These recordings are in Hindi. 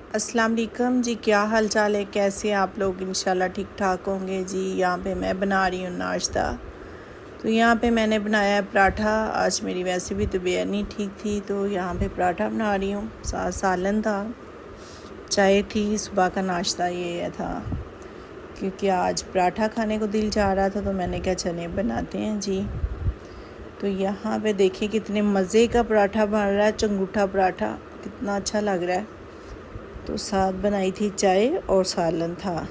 अस्सलाम वालेकुम जी। क्या हाल चाल है, कैसे आप लोग? इंशाल्लाह ठीक ठाक होंगे जी। यहाँ पे मैं बना रही हूँ नाश्ता। तो यहाँ पे मैंने बनाया है पराठा। आज मेरी वैसे भी तबीयत नहीं ठीक थी, तो यहाँ पे पराठा बना रही हूँ। साथ सालन था, चाय थी। सुबह का नाश्ता ये था, क्योंकि आज पराठा खाने को दिल चाह रहा था, तो मैंने कहा चले बनाते हैं जी। तो यहाँ पे देखिए कितने मज़े का पराठा बन रहा है, चंगूठा पराठा, कितना अच्छा लग रहा है। तो साथ बनाई थी चाय और सालन था।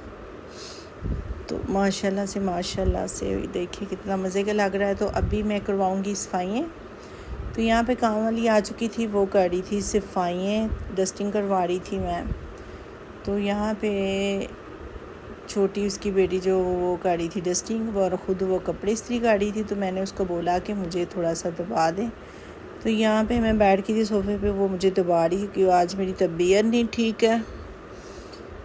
तो माशाल्लाह से देखिए कितना मज़े का लग रहा है। तो अभी मैं करवाऊँगी सफाइयाँ। तो यहाँ पे काम वाली आ चुकी थी, वो कर रही थी सफाइयाँ, डस्टिंग करवा रही थी मैं। तो यहाँ पे छोटी उसकी बेटी जो वो कर रही थी डस्टिंग, और ख़ुद वो कपड़े इस्त्री कर रही थी। तो मैंने उसको बोला कि मुझे थोड़ा सा दबा दें। तो यहाँ पे मैं बैठ की थी सोफ़े पे, वो मुझे दबा रही क्योंकि आज मेरी तबीयत नहीं ठीक है।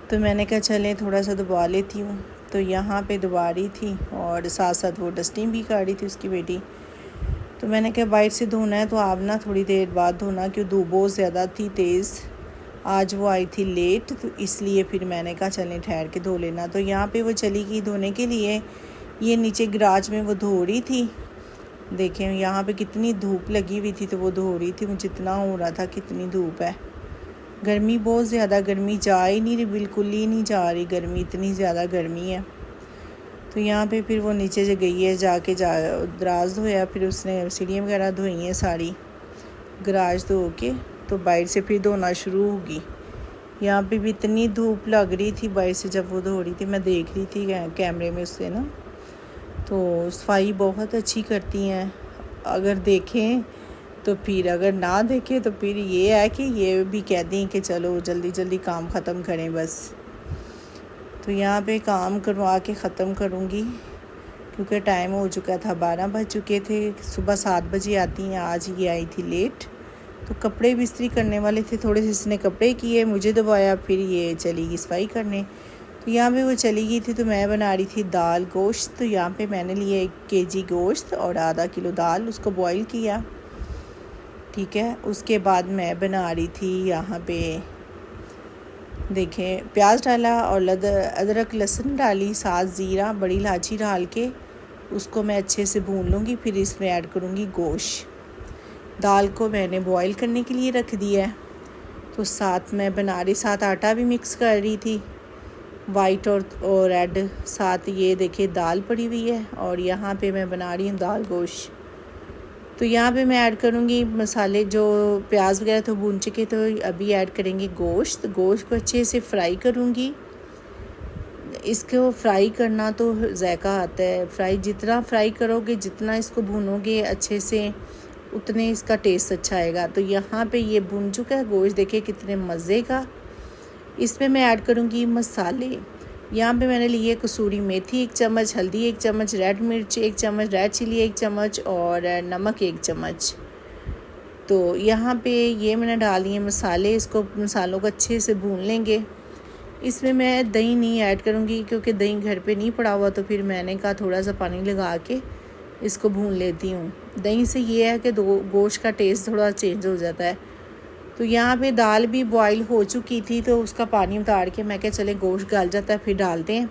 तो मैंने कहा चलें थोड़ा सा दबा लेती हूँ। तो यहाँ पे दबा रही थी और साथ साथ वो डस्टिंग भी कर रही थी उसकी बेटी। तो मैंने कहा बाइट से धोना है तो आप ना थोड़ी देर बाद धोना, क्योंकि धूप बहुत ज़्यादा थी तेज़। आज वो आई थी लेट, तो इसलिए फिर मैंने कहा चलें ठहर के धो लेना। तो यहाँ पे वो चली गई धोने के लिए। ये नीचे गराज में वो धो रही थी। देखें यहाँ पे कितनी धूप लगी हुई थी, तो वो धो रही थी। मुझे इतना हो रहा था कितनी धूप है, गर्मी बहुत ज़्यादा, गर्मी जा ही नहीं रही, बिल्कुल ही नहीं जा रही गर्मी, इतनी ज़्यादा गर्मी है। तो यहाँ पे फिर वो नीचे से गई है, जाके दराज धोया, फिर उसने सीढ़ियाँ वगैरह धोई हैं सारी, गराज धो के। तो बाहर से फिर धोना शुरू होगी। यहाँ पे भी इतनी धूप लग रही थी बाहर से जब वो धो रही थी, मैं देख रही थी कैमरे में उससे ना। तो सफाई बहुत अच्छी करती हैं, अगर देखें तो फिर, अगर ना देखें तो फिर ये है कि ये भी कह दें कि चलो जल्दी जल्दी काम ख़त्म करें बस। तो यहाँ पे काम करवा के ख़त्म करूँगी, क्योंकि टाइम हो चुका था, 12 बज चुके थे। सुबह 7 बजे आती हैं, आज ये आई थी लेट। तो कपड़े भी इस्त्री करने वाले थे, थोड़े से इसने कपड़े किए, मुझे दबाया, फिर ये चली गई सफाई करने। तो यहाँ पे वो चली गई थी, तो मैं बना रही थी दाल गोश्त। तो यहाँ पे मैंने लिए 1 केजी गोश्त और आधा किलो दाल, उसको बॉईल किया, ठीक है। उसके बाद मैं बना रही थी यहाँ पे, देखें प्याज डाला और अदरक लहसुन डाली, साथ ज़ीरा बड़ी इलायची डाल के उसको मैं अच्छे से भून लूँगी। फिर इसमें ऐड करूँगी गोश्त। दाल को मैंने बॉईल करने के लिए रख दिया है। तो साथ मैं बना रही, साथ आटा भी मिक्स कर रही थी, वाइट और रेड। साथ ये देखिए दाल पड़ी हुई है, और यहाँ पे मैं बना रही हूँ दाल गोश्त। तो यहाँ पे मैं ऐड करूँगी मसाले, जो प्याज वगैरह तो भून चुके, तो अभी ऐड करेंगे गोश्त को अच्छे से फ्राई करूँगी। इसको फ्राई करना तो जायका आता है, फ्राई जितना फ्राई करोगे, जितना इसको भूनोगे अच्छे से, उतने इसका टेस्ट अच्छा आएगा। तो यहाँ पे ये भून चुका है गोश्त, देखिए कितने मज़े का। इसमें मैं ऐड करूँगी मसाले। यहाँ पे मैंने लिए कसूरी मेथी 1 चम्मच, हल्दी 1 चम्मच, रेड मिर्च 1 चम्मच, रेड चिली 1 चम्मच और नमक 1 चम्मच। तो यहाँ पे ये मैंने डाल दिए मसाले। इसको मसालों को अच्छे से भून लेंगे। इसमें मैं दही नहीं ऐड करूँगी, क्योंकि दही घर पे नहीं पड़ा हुआ, तो फिर मैंने कहा थोड़ा सा पानी लगा के इसको भून लेती हूँ। दही से ये है कि गोश्त का टेस्ट थोड़ा चेंज हो जाता है। तो यहाँ पे दाल भी बॉईल हो चुकी थी, तो उसका पानी उतार के मैं क्या चले गोश्त गल जाता है फिर डालते हैं।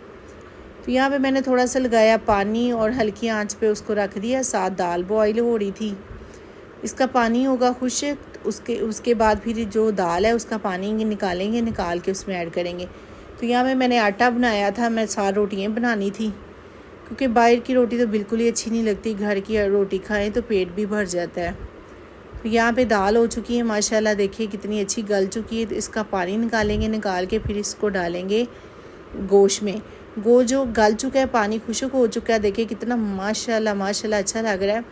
तो यहाँ पे मैंने थोड़ा सा लगाया पानी और हल्की आंच पे उसको रख दिया। साथ दाल बॉईल हो रही थी, इसका पानी होगा खुश्क। उसके बाद फिर जो दाल है उसका पानी निकालेंगे, निकाल के उसमें ऐड करेंगे। तो यहाँ पे मैंने आटा बनाया था, मैं 4 रोटियाँ बनानी थी, क्योंकि बाहर की रोटी तो बिल्कुल ही अच्छी नहीं लगती, घर की रोटी खाएँ तो पेट भी भर जाता है। तो यहाँ पे दाल हो चुकी है माशाल्लाह, देखिए कितनी अच्छी गल चुकी है। तो इसका पानी निकालेंगे, निकाल के फिर इसको डालेंगे गोश्त में। जो गल चुका है, पानी खुश्क हो चुका है, देखिए कितना माशाल्लाह अच्छा लग रहा है।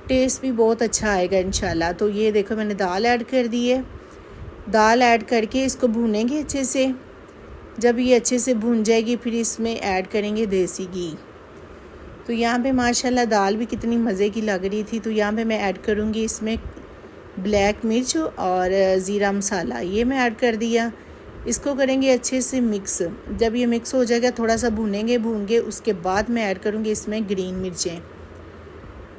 टेस्ट भी बहुत अच्छा आएगा इंशाल्लाह। तो ये देखो मैंने दाल ऐड कर दी है। दाल ऐड करके इसको भूनेंगे अच्छे से। जब ये अच्छे से भून जाएगी, फिर इसमें ऐड करेंगे देसी घी। तो यहाँ पे माशाल्लाह दाल भी कितनी मज़े की लग रही थी। तो यहाँ पे मैं ऐड करूँगी इसमें ब्लैक मिर्च और ज़ीरा मसाला, ये मैं ऐड कर दिया। इसको करेंगे अच्छे से मिक्स। जब ये मिक्स हो जाएगा, थोड़ा सा भूनेंगे, उसके बाद मैं ऐड करूँगी इसमें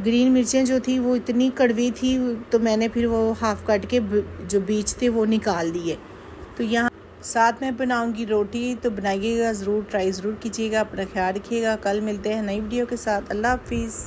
ग्रीन मिर्चें जो थी वो इतनी कड़वी थी, तो मैंने फिर वो हाफ़ कट के जो बीज थे वो निकाल दिए। तो यहाँ साथ में बनाऊंगी रोटी, तो बनाइएगा ज़रूर, ट्राई ज़रूर कीजिएगा। अपना ख्याल रखिएगा। कल मिलते हैं नई वीडियो के साथ। अल्लाह हाफिज़।